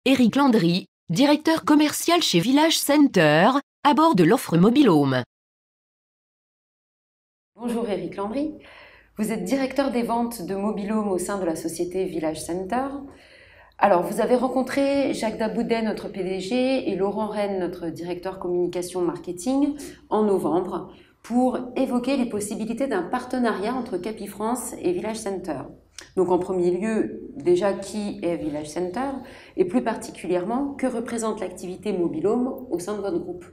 Éric Landry, directeur commercial chez Village Center, à bord de l'offre Mobil-Home. Bonjour Éric Landry, vous êtes directeur des ventes de Mobil-Home au sein de la société Village Center. Alors, vous avez rencontré Jacques Daboudet, notre PDG, et Laurent Rennes, notre directeur communication marketing, en novembre, pour évoquer les possibilités d'un partenariat entre Capifrance et Village Center. Donc, en premier lieu, déjà, qui est Village Center et plus particulièrement, que représente l'activité Mobil-Home au sein de votre groupe?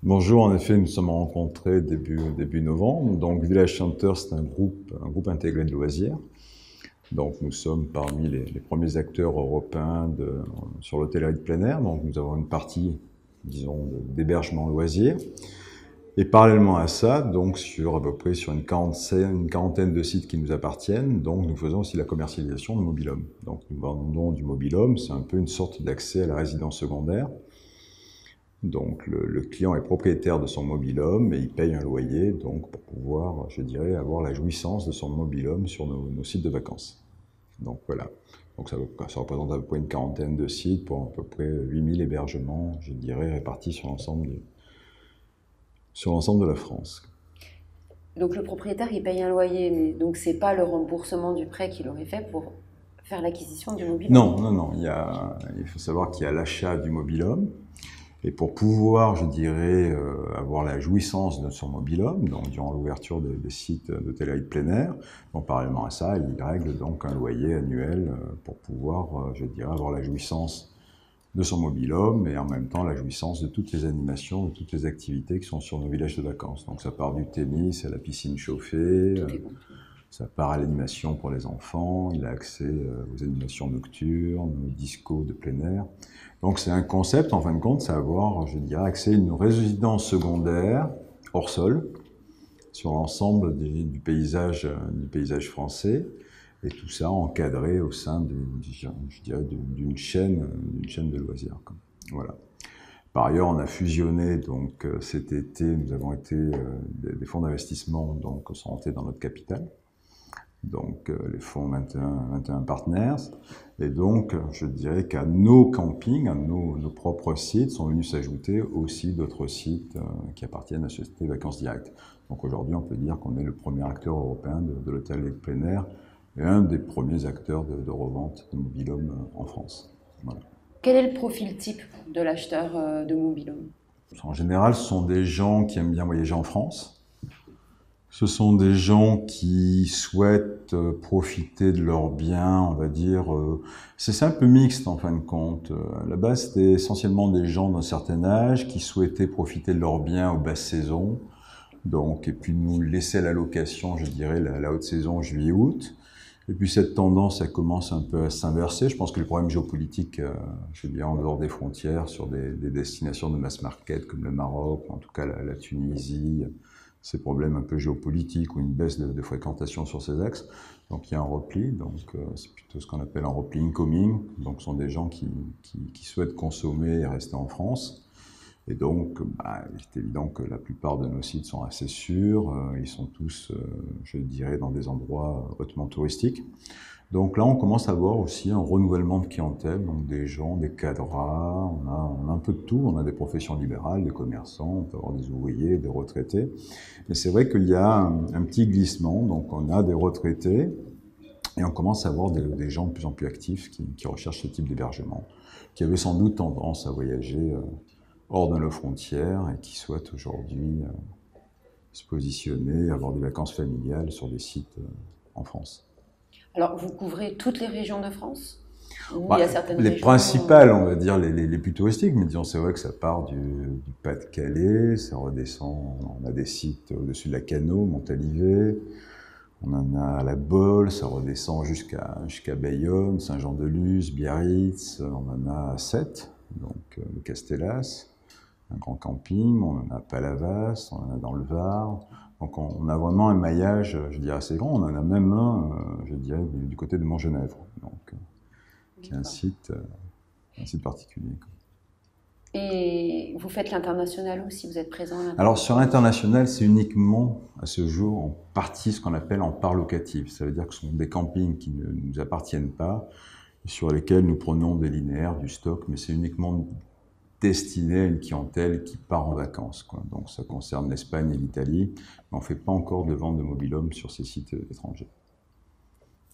Bonjour, en effet, nous sommes rencontrés début novembre. Donc, Village Center, c'est un groupe intégré de loisirs. Donc, nous sommes parmi les premiers acteurs européens sur l'hôtellerie de plein air. Donc, nous avons une partie, disons, d'hébergement loisirs. Et parallèlement à ça, donc, à peu près sur une quarantaine de sites qui nous appartiennent, donc, nous faisons aussi la commercialisation de Mobil-Home. Donc, nous vendons du Mobil-Home, c'est un peu une sorte d'accès à la résidence secondaire. Donc, le client est propriétaire de son Mobil-Home et il paye un loyer, donc, pour pouvoir, je dirais, avoir la jouissance de son Mobil-Home sur nos sites de vacances. Donc, voilà. Donc, ça représente à peu près une quarantaine de sites pour à peu près 8000 hébergements, je dirais, répartis sur l'ensemble de la France. Donc, le propriétaire, il paye un loyer, mais donc, c'est pas le remboursement du prêt qu'il aurait fait pour faire l'acquisition du Mobil-Home? Non. Il faut savoir qu'il y a l'achat du Mobil-Home. Et pour pouvoir, je dirais, avoir la jouissance de son Mobil-Home, donc durant l'ouverture des sites d'hôtellerie de plein air, donc parallèlement à ça, il règle donc un loyer annuel pour pouvoir, je dirais, avoir la jouissance de son Mobil-Home et en même temps la jouissance de toutes les animations, de toutes les activités qui sont sur nos villages de vacances. Donc ça part du tennis à la piscine chauffée, ça part à l'animation pour les enfants, il a accès aux animations nocturnes, aux discos de plein air. Donc c'est un concept, en fin de compte, c'est avoir, je dirais, accès à une résidence secondaire hors sol sur l'ensemble du paysage français, et tout ça encadré au sein d'une chaîne de loisirs. Voilà. Par ailleurs, on a fusionné donc cet été, nous avons été des fonds d'investissement donc sont rentrés dans notre capital. Donc les fonds 21 Partners, et donc je dirais qu'à nos campings, à nos propres sites, sont venus s'ajouter aussi d'autres sites qui appartiennent à la société Vacances Directes. Donc aujourd'hui, on peut dire qu'on est le premier acteur européen de l'hôtel de plein air et un des premiers acteurs de revente de Mobil-Home en France. Voilà. Quel est le profil type de l'acheteur de Mobil-Home? En général, ce sont des gens qui aiment bien voyager en France. Ce sont des gens qui souhaitent profiter de leurs biens, on va dire. C'est un peu mixte en fin de compte. À la base, c'était essentiellement des gens d'un certain âge qui souhaitaient profiter de leurs biens aux basses saisons. Donc, et puis nous laisser à la location, je dirais, la haute saison, juillet-août. Et puis cette tendance, elle commence un peu à s'inverser. Je pense que les problèmes géopolitiques, je veux dire, en dehors des frontières, sur des destinations de mass market comme le Maroc, ou en tout cas la Tunisie, ces problèmes un peu géopolitiques ou une baisse de fréquentation sur ces axes. Donc il y a un repli, donc c'est plutôt ce qu'on appelle un repli incoming. Donc ce sont des gens qui souhaitent consommer et rester en France. Et donc, c'est évident que la plupart de nos sites sont assez sûrs. Ils sont tous, je dirais, dans des endroits hautement touristiques. Donc là, on commence à voir aussi un renouvellement de clientèle, donc des gens, des cadres, on a un peu de tout. On a des professions libérales, des commerçants, on peut avoir des ouvriers, des retraités. Mais c'est vrai qu'il y a un petit glissement. Donc on a des retraités et on commence à avoir des gens de plus en plus actifs qui recherchent ce type d'hébergement, qui avaient sans doute tendance à voyager hors de nos frontières et qui souhaitent aujourd'hui se positionner, avoir des vacances familiales sur des sites en France. Alors, vous couvrez toutes les régions de France? Il y a certaines les régions, principales, on va dire, les plus touristiques, mais disons, c'est vrai que ça part du Pas-de-Calais, ça redescend, on a des sites au-dessus de la Cano, Montalivet, on en a à la Baule, ça redescend jusqu'à Bayonne, Saint-Jean-de-Luz, Biarritz, on en a à Sète, donc le Castellas, un grand camping, on en a à Palavas, on en a dans le Var. Donc on a vraiment un maillage, je dirais, assez grand. On en a même un, je dirais, du côté de Montgenèvre, donc qui est un site particulier. Et vous faites l'international aussi, vous êtes présent à l'international? Alors sur l'international, c'est uniquement à ce jour en partie ce qu'on appelle en part locative. Ça veut dire que ce sont des campings qui ne nous appartiennent pas, sur lesquels nous prenons des linéaires, du stock, mais c'est uniquement destiné à une clientèle qui part en vacances, quoi. Donc ça concerne l'Espagne et l'Italie, mais on ne fait pas encore de vente de mobil-home sur ces sites étrangers.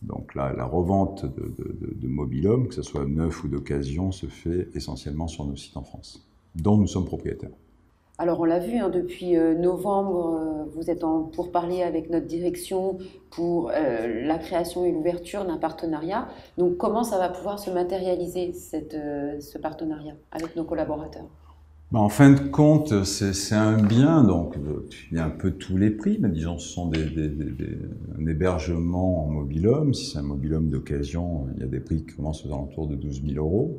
Donc là, la revente de mobil-home, que ce soit neuf ou d'occasion, se fait essentiellement sur nos sites en France, dont nous sommes propriétaires. Alors on l'a vu, hein, depuis novembre, vous êtes en pourparlers avec notre direction pour la création et l'ouverture d'un partenariat. Donc comment ça va pouvoir se matérialiser, ce partenariat avec nos collaborateurs? En fin de compte, c'est un bien, donc il y a un peu tous les prix, mais disons ce sont un hébergement en mobil-home. Si c'est un mobil-home d'occasion, il y a des prix qui commencent aux alentours de 12 000 €.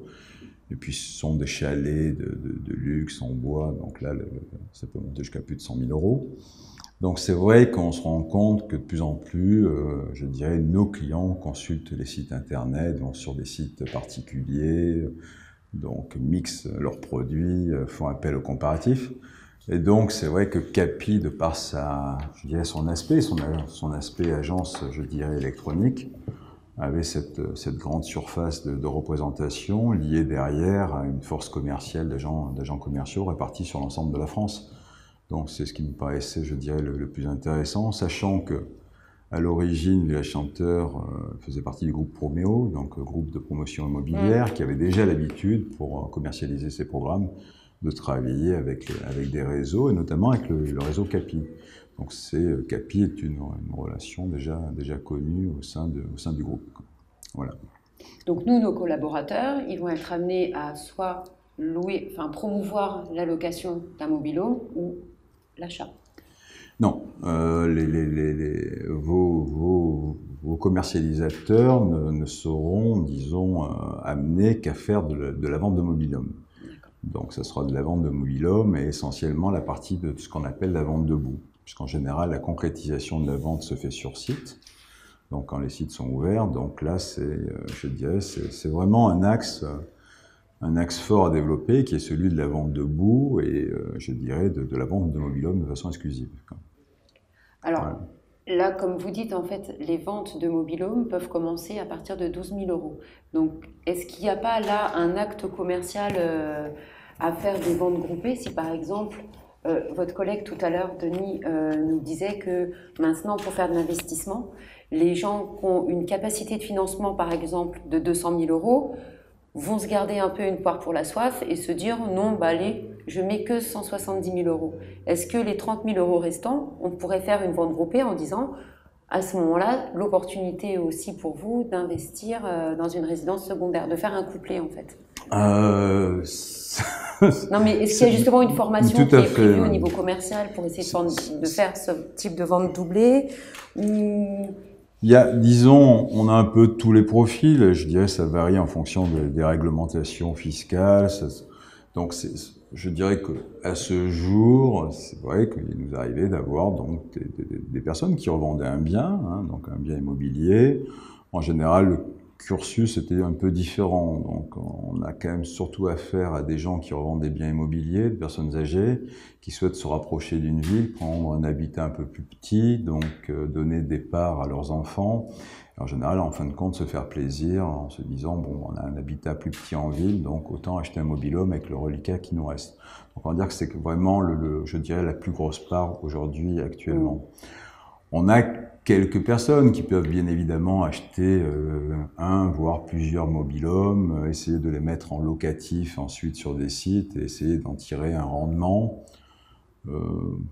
Et puis ce sont des chalets de luxe en bois, donc là ça peut monter jusqu'à plus de 100 000 €. Donc c'est vrai qu'on se rend compte que de plus en plus, je dirais, nos clients consultent les sites internet, vont sur des sites particuliers, donc mixent leurs produits, font appel aux comparatifs. Et donc c'est vrai que Capi, de par je dirais son aspect agence, je dirais, électronique, avait cette grande surface de représentation liée derrière à une force commerciale d'agents commerciaux répartis sur l'ensemble de la France. Donc c'est ce qui me paraissait, je dirais, le plus intéressant, sachant que à l'origine, Village Center faisait partie du groupe Promeo, donc groupe de promotion immobilière, qui avait déjà l'habitude, pour commercialiser ses programmes, de travailler avec des réseaux, et notamment avec le réseau Capi. Donc Capi est une relation déjà connue au sein du groupe. Voilà. Donc nous, nos collaborateurs, ils vont être amenés à soit promouvoir la location d'un mobil-home ou l'achat. Non, vos commercialisateurs ne seront, disons, amenés qu'à faire de la vente de mobil-home. Donc ça sera de la vente de mobil-home et essentiellement la partie de ce qu'on appelle la vente debout. Puisqu'en général, la concrétisation de la vente se fait sur site, donc quand les sites sont ouverts. Donc là, je dirais, c'est vraiment un axe fort à développer, qui est celui de la vente debout et, je dirais, de la vente de mobil-home de façon exclusive. Alors, là, comme vous dites, en fait, les ventes de mobil-home peuvent commencer à partir de 12 000 €. Donc, est-ce qu'il n'y a pas là un acte commercial à faire des ventes groupées? Si par exemple, votre collègue tout à l'heure, Denis, nous disait que maintenant, pour faire de l'investissement, les gens qui ont une capacité de financement, par exemple, de 200 000 € vont se garder un peu une poire pour la soif et se dire non, bah allez, je mets que 170 000 €. Est-ce que les 30 000 € restants, on pourrait faire une vente groupée en disant, à ce moment-là, l'opportunité aussi pour vous d'investir dans une résidence secondaire, de faire un couplet en fait? Non, mais est-ce qu'il y a justement une formation qui est prévue au niveau commercial pour essayer de faire ce type de vente doublée ou... Disons, on a un peu tous les profils, je dirais ça varie en fonction des réglementations fiscales. Donc je dirais qu'à ce jour, c'est vrai qu'il nous arrivait d'avoir donc des personnes qui revendaient un bien, hein, donc un bien immobilier. En général, le cursus était un peu différent, donc on a quand même surtout affaire à des gens qui revendent des biens immobiliers, des personnes âgées, qui souhaitent se rapprocher d'une ville, prendre un habitat un peu plus petit, donc donner des parts à leurs enfants. En général, en fin de compte, se faire plaisir en se disant, bon, on a un habitat plus petit en ville, donc autant acheter un mobil-home avec le reliquat qui nous reste. Donc on va dire que c'est vraiment, je dirais, la plus grosse part aujourd'hui, actuellement. On a quelques personnes qui peuvent bien évidemment acheter un, voire plusieurs mobil-homes, essayer de les mettre en locatif ensuite sur des sites et essayer d'en tirer un rendement.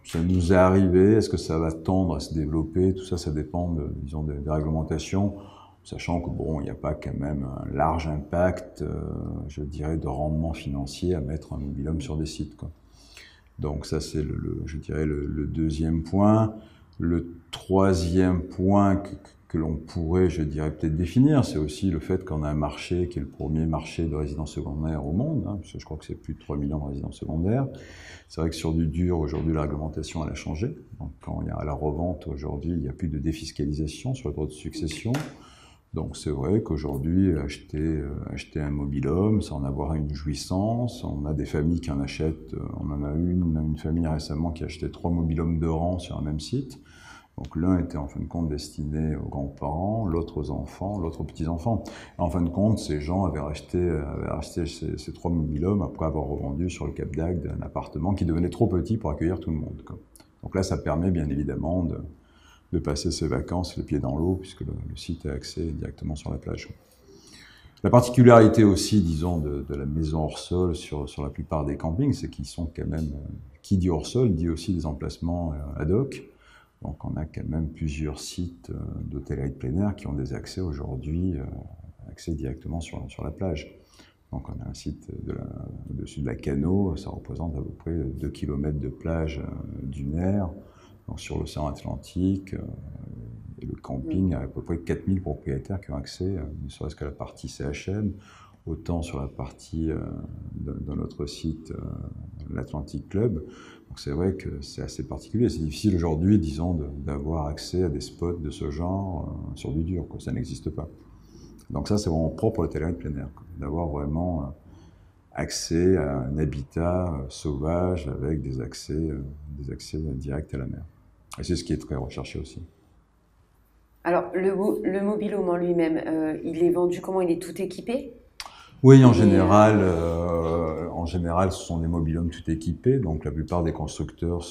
Ça nous est arrivé, est-ce que ça va tendre à se développer? Tout ça, ça dépend disons, des réglementations, sachant que bon, il n'y a pas quand même un large impact, je dirais, de rendement financier à mettre un mobil-home sur des sites, quoi. Donc ça, c'est je dirais le deuxième point. Le troisième point que l'on pourrait, je dirais, peut-être définir, c'est aussi le fait qu'on a un marché qui est le premier marché de résidences secondaires au monde, hein, parce que je crois que c'est plus de 3 millions de résidences secondaires. C'est vrai que sur du dur, aujourd'hui, la réglementation, elle a changé. Donc, quand il y a la revente, aujourd'hui, il n'y a plus de défiscalisation sur le droit de succession. Donc c'est vrai qu'aujourd'hui, acheter un mobil-home, c'est en avoir une jouissance. On a des familles qui en achètent. On en a une famille récemment qui a acheté 3 mobil-homes de rang sur un même site. Donc l'un était en fin de compte destiné aux grands-parents, l'autre aux enfants, l'autre aux petits-enfants. En fin de compte, ces gens avaient racheté ces 3 mobil-homes après avoir revendu sur le Cap d'Agde un appartement qui devenait trop petit pour accueillir tout le monde, quoi. Donc là, ça permet bien évidemment de passer ses vacances les pieds dans l'eau, puisque le site a accès directement sur la plage. La particularité aussi, disons, de la maison hors sol sur la plupart des campings, c'est qu'ils sont quand même, qui dit hors sol, dit aussi des emplacements ad hoc. Donc on a quand même plusieurs sites d'hôtellerie de plein air qui ont des accès aujourd'hui, accès directement sur la plage. Donc on a un site au-dessus de la Cano, ça représente à peu près 2 km de plage dunaire, donc sur l'océan Atlantique. Et le camping a à peu près 4000 propriétaires qui ont accès, ne serait-ce qu'à la partie CHM, autant sur la partie de notre site, l'Atlantic Club. Donc c'est vrai que c'est assez particulier. C'est difficile aujourd'hui, disons, d'avoir accès à des spots de ce genre sur du dur, quoi. Ça n'existe pas. Donc ça, c'est vraiment propre à l'hôtellerie de plein air, d'avoir vraiment accès à un habitat sauvage avec des accès directs à la mer. Et c'est ce qui est très recherché aussi. Alors, le mobil-home en lui-même, il est vendu comment? Il est tout équipé? Oui, en général, ce sont des mobil-homes tout équipés. Donc, la plupart des constructeurs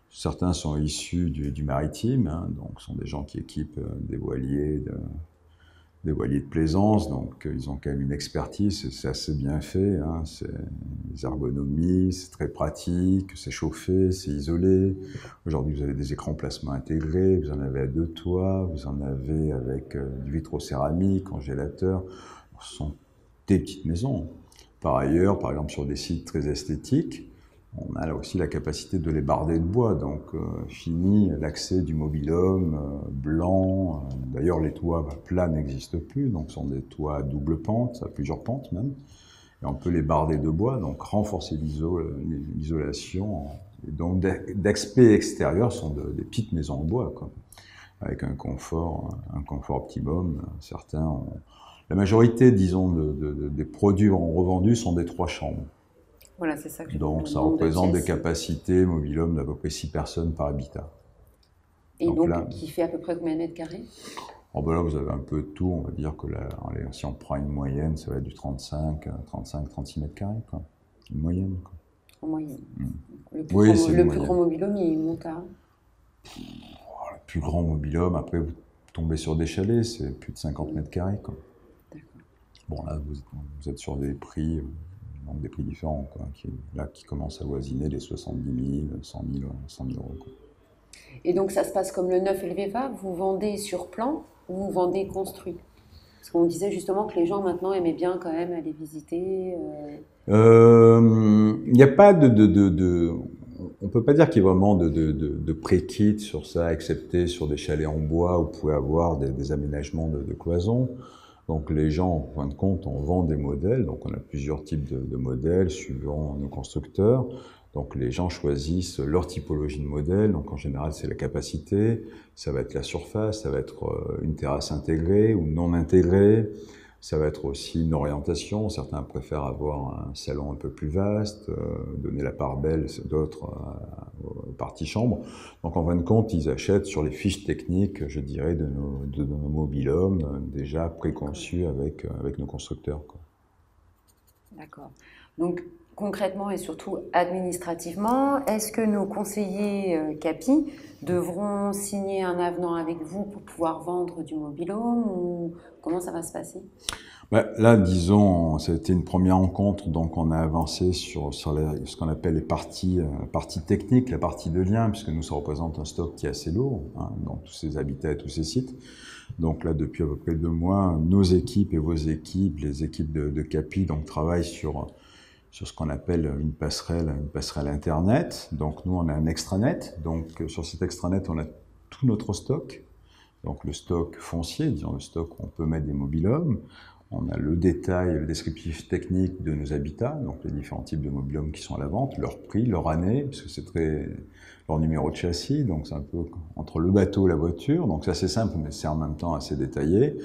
certains sont issus du maritime, hein, donc ce sont des gens qui équipent des voiliers de plaisance, donc ils ont quand même une expertise, c'est assez bien fait, hein, c'est des ergonomies, c'est très pratique, c'est chauffé, c'est isolé. Aujourd'hui, vous avez des écrans placement intégrés, vous en avez à 2 toits, vous en avez avec du vitrocéramique, congélateur. Ce sont des petites maisons. Par ailleurs, par exemple, sur des sites très esthétiques, on a là aussi la capacité de les barder de bois, donc fini l'accès du mobil-home blanc. D'ailleurs, les toits plats n'existent plus, donc ce sont des toits à double pente, à plusieurs pentes même. Et on peut les barder de bois, donc renforcer l'isolation. Et donc d'aspect extérieur sont des petites maisons en bois, quoi, avec un confort optimum. La majorité, disons, des produits revendus sont des 3 chambres. Voilà, c'est ça que je Donc ça représente des capacités mobil-home d'à peu près 6 personnes par habitat. Et donc là, qui fait à peu près combien de mètres carrés? Oh ben là, vous avez un peu de tout. On va dire que là, si on prend une moyenne, ça va être du 35-36 mètres carrés, quoi. Une moyenne, quoi. En moyenne. Le plus grand mobil-home, il monte à... Le plus grand mobil-home, après, vous tombez sur des chalets, c'est plus de 50 mètres carrés, quoi. Bon, là, vous êtes sur des prix... donc des prix différents, quoi, qui commencent à voisiner les 70 000, 100 000 euros. Quoi. Et donc ça se passe comme le neuf et le VEFA, vous vendez sur plan ou vous vendez construit? Parce qu'on disait justement que les gens maintenant aimaient bien quand même aller visiter. Il n'y a pas on peut pas dire qu'il y ait vraiment de pré-kit sur ça, excepté sur des chalets en bois où vous pouvez avoir des aménagements de cloisons. Donc les gens, en fin de compte, on vend des modèles, donc on a plusieurs types de modèles suivant nos constructeurs. Donc les gens choisissent leur typologie de modèle, donc en général c'est la capacité, ça va être la surface, ça va être une terrasse intégrée ou non intégrée, ça va être aussi une orientation, certains préfèrent avoir un salon un peu plus vaste, donner la part belle, d'autres aux parties chambres. Donc en fin de compte, ils achètent sur les fiches techniques, je dirais, de nos mobil-homes déjà préconçus avec nos constructeurs, quoi. D'accord. Donc concrètement et surtout administrativement, est-ce que nos conseillers CAPI devront signer un avenant avec vous pour pouvoir vendre du mobil-home ou comment ça va se passer? Là, disons, c'était une première rencontre, donc on a avancé sur ce qu'on appelle les parties techniques, la partie de lien, puisque nous, ça représente un stock qui est assez lourd, hein, dans tous ces habitats et tous ces sites. Donc là, depuis à peu près 2 mois, nos équipes et vos équipes, les équipes de CAPI, donc travaillent sur ce qu'on appelle une passerelle Internet. Donc nous, on a un extranet. Donc sur cet extranet, on a tout notre stock. Donc le stock foncier, disons le stock où on peut mettre des mobil-homes. On a le détail, le descriptif technique de nos habitats, donc les différents types de mobil-homes qui sont à la vente, leur prix, leur année, puisque c'est leur numéro de châssis, donc c'est un peu entre le bateau et la voiture, donc c'est assez simple, mais c'est en même temps assez détaillé.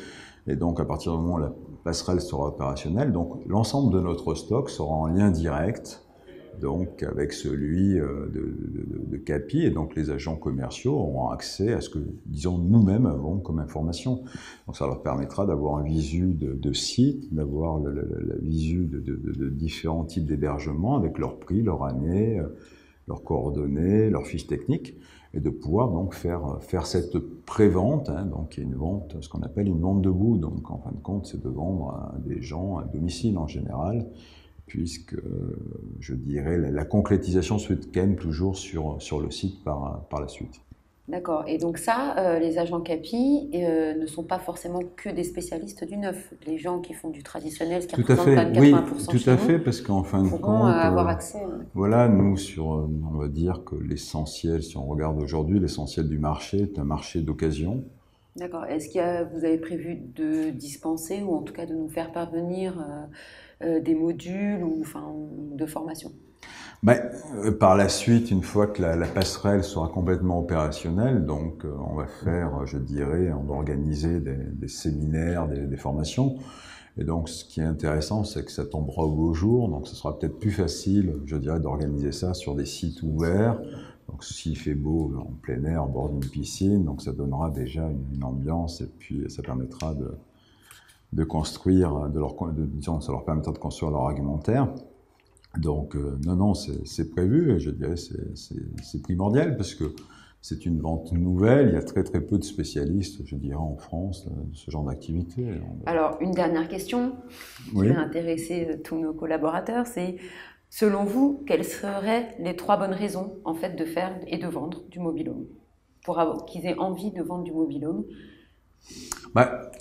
Et donc, à partir du moment où la passerelle sera opérationnelle, donc l'ensemble de notre stock sera en lien direct donc avec celui de CAPI, et donc les agents commerciaux auront accès à ce que, disons, nous-mêmes avons comme information. Donc ça leur permettra d'avoir un visu de site, d'avoir la visu de différents types d'hébergements avec leur prix, leur année, leurs coordonnées, leurs fiches techniques, et de pouvoir donc faire cette pré-vente, hein, donc qui est une vente, ce qu'on appelle une vente debout. Donc en fin de compte, c'est de vendre à des gens à domicile en général, puisque, je dirais, la concrétisation se fait quand même toujours sur le site par la suite. D'accord. Et donc ça, les agents CAPI ne sont pas forcément que des spécialistes du neuf. Les gens qui font du traditionnel, ce qui représente quand même 80% oui, chez tout à nous, fait, parce qu'en fin de pourront compte, avoir accès. voilà, nous, on va dire que l'essentiel, si on regarde aujourd'hui, l'essentiel du marché est un marché d'occasion. D'accord. Est-ce vous avez prévu de dispenser ou en tout cas de nous faire parvenir des modules ou enfin, de formation? Par la suite, une fois que la passerelle sera complètement opérationnelle, donc on va faire, je dirais, on va organiser des séminaires, des formations. Et donc, ce qui est intéressant, c'est que ça tombera au beau jour, donc ce sera peut-être plus facile, je dirais, d'organiser ça sur des sites ouverts. Donc, s'il fait beau en plein air, au bord d'une piscine, donc ça donnera déjà une ambiance, et puis ça permettra de construire, disons, ça leur permettra de construire leur argumentaire. Donc, non, c'est prévu, et je dirais c'est primordial, parce que c'est une vente nouvelle, il y a très peu de spécialistes, je dirais, en France, de ce genre d'activité. Alors, une dernière question qui va intéresser tous nos collaborateurs, c'est, selon vous, quelles seraient les 3 bonnes raisons, en fait, de faire et de vendre du mobil-home, pour qu'ils aient envie de vendre du mobil-home?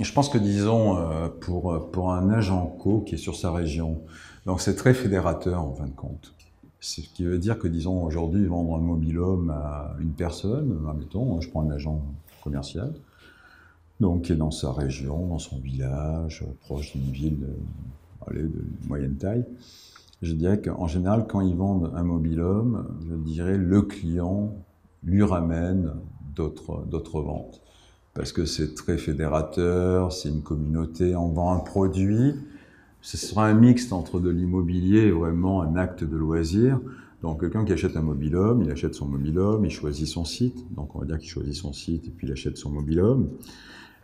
Je pense que, disons, pour un agent co qui est sur sa région, donc c'est très fédérateur en fin de compte. Ce qui veut dire que, disons, aujourd'hui, vendre un mobil-home à une personne, admettons, je prends un agent commercial, donc qui est dans sa région, dans son village, proche d'une ville de moyenne taille. Je dirais qu'en général, quand ils vendent un mobil-home, je dirais le client lui ramène d'autres ventes. Parce que c'est très fédérateur, c'est une communauté, on vend un produit, ce sera un mixte entre de l'immobilier et vraiment un acte de loisir. Donc quelqu'un qui achète un mobil-home, il achète son mobil-home, il choisit son site, donc on va dire qu'il choisit son site et puis il achète son mobil-home.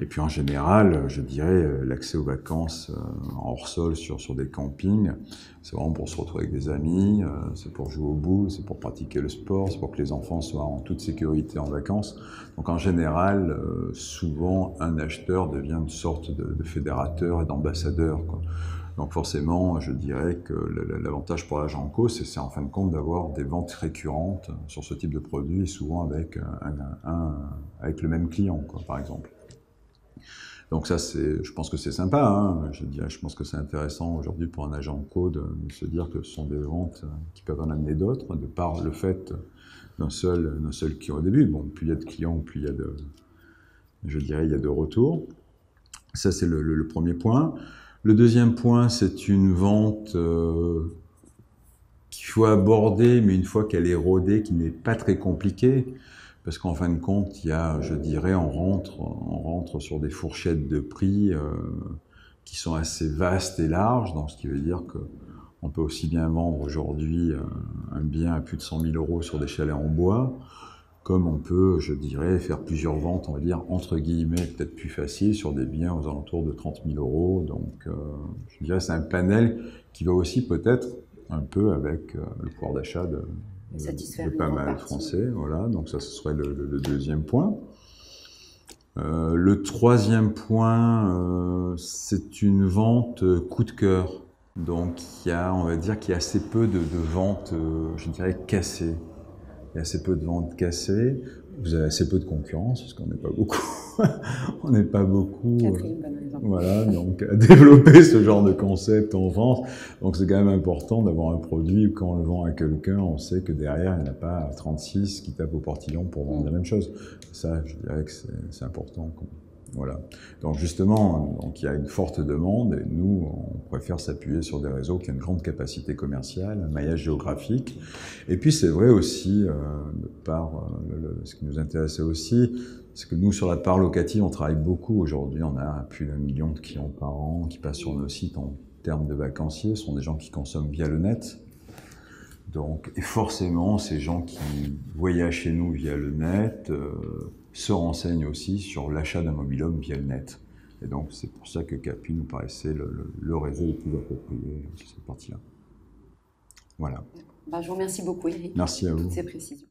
Et puis en général, je dirais, l'accès aux vacances en hors-sol sur des campings, c'est vraiment pour se retrouver avec des amis, c'est pour jouer au boules, c'est pour pratiquer le sport, c'est pour que les enfants soient en toute sécurité en vacances. Donc en général, souvent, un acheteur devient une sorte de fédérateur et d'ambassadeur, quoi. Donc forcément, je dirais que l'avantage pour l'agent co, c'est en fin de compte d'avoir des ventes récurrentes sur ce type de produit, et souvent avec le même client, quoi, par exemple. Donc ça, je pense que c'est sympa, hein. Je pense que c'est intéressant aujourd'hui pour un agent co de se dire que ce sont des ventes qui peuvent en amener d'autres, de par le fait d'un seul client au début. Bon, plus il y a de clients, plus il y a il y a de retours. Ça, c'est le premier point. Le deuxième point, c'est une vente qu'il faut aborder, mais une fois qu'elle est rodée, qui n'est pas très compliquée. Parce qu'en fin de compte, il y a, je dirais, on rentre sur des fourchettes de prix qui sont assez vastes et larges, donc ce qui veut dire qu'on peut aussi bien vendre aujourd'hui un bien à plus de 100 000 € sur des chalets en bois, comme on peut, je dirais, faire plusieurs ventes, on va dire, entre guillemets, peut-être plus faciles, sur des biens aux alentours de 30 000 €. Donc, je dirais, c'est un panel qui va aussi peut-être un peu avec le pouvoir d'achat de pas mal français, voilà. Donc ça, ce serait le deuxième point. Le troisième point, c'est une vente coup de cœur. Donc on va dire qu'il y a assez peu de ventes, je dirais, cassées. Il y a assez peu de ventes cassées. Vous avez assez peu de concurrence, parce qu'on n'est pas beaucoup. On n'est pas beaucoup. Catherine, bon exemple. Voilà, donc à développer ce genre de concept en France. Donc c'est quand même important d'avoir un produit où quand on le vend à quelqu'un, on sait que derrière, il n'y en a pas 36 qui tapent au portillon pour vendre la même chose. Ça, je dirais que c'est important, quoi. Voilà. Donc justement, il y a une forte demande et nous, on préfère s'appuyer sur des réseaux qui ont une grande capacité commerciale, un maillage géographique. Et puis c'est vrai aussi, ce qui nous intéressait aussi, c'est que nous, sur la part locative, on travaille beaucoup aujourd'hui. On a plus d'1 million de clients par an qui passent sur nos sites en termes de vacanciers. Ce sont des gens qui consomment via le net. Donc, et forcément, ces gens qui voyagent chez nous via le net se renseignent aussi sur l'achat d'un mobil-home via le net. Et donc, c'est pour ça que Capi nous paraissait le réseau le plus approprié sur cette partie-là. Voilà. Je vous remercie beaucoup, Eric, Merci à vous. pour toutes ces précisions.